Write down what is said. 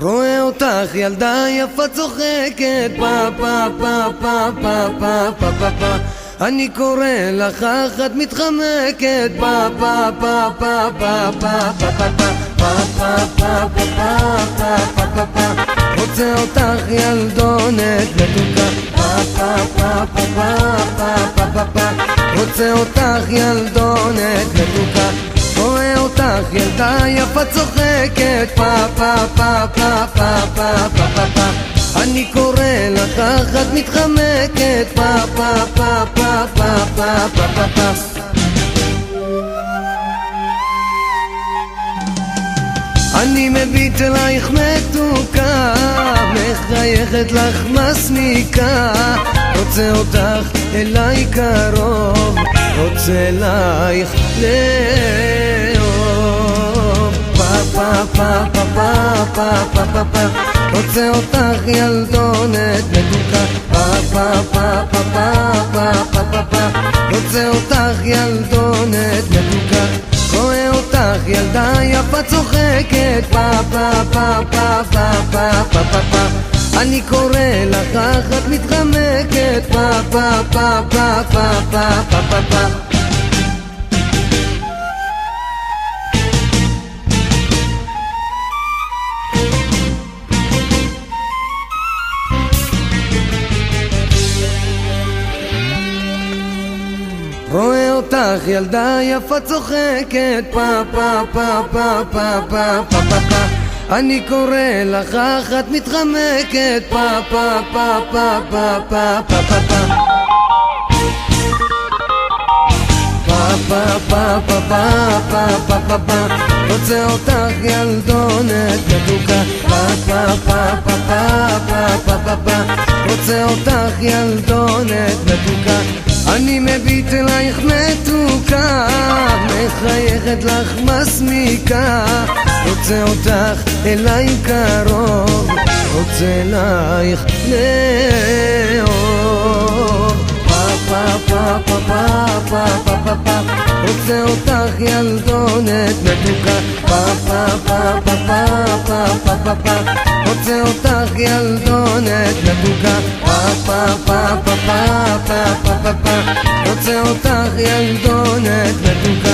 רואה אותך ילדה יפה צוחקת פה פה פה פה פה פה פה פה פה אני קורא לך אך את מתחמקת פה פה פה פה פה פה פה פה רוצה אותך ילדונת מתוקה רוצה אותך ילדונת מתוקה רואה אותך ילדה יפה צוחקת פה פה פה פה פה פה פה פה אני קורא לך אך את מתחמקת פה פה פה פה פה פה פה פה אני מביט אלייך מתוקה מחייכת לך מסמיקה רוצה אותך אליי קרוב רוצה אלייך לאהוב פה פה פה פה פה פה פה פה רוצה אותך ילדונת מתוקה פה פה פה פה פה פה פה פה רוצה אותך ילדונת מתוקה רואה אותך ילדה יפה צוחקת פה פה פה פה פה פה פה פה אני קורא לך אך את מתחמקת פה פה פה פה פה פה פה פה רואה אותך ילדה יפה צוחקת פה פה פה פה פה פה פה פה אני קורא לך אך את מתחמקת פה פה פה פה פה פה פה פה רוצה אותך ילדונת מתוקה רוצה אותך ילדונת מתוקה אני מביט אלייך מתוקה מחייכת לך מסמיקה רוצה אותך אליי קרוב רוצה אלייך לאהוב רוצה אותך ילדונת מתוקה רוצה אותך ילדונת מתוקה רוצה אותך ילדונת מתוקה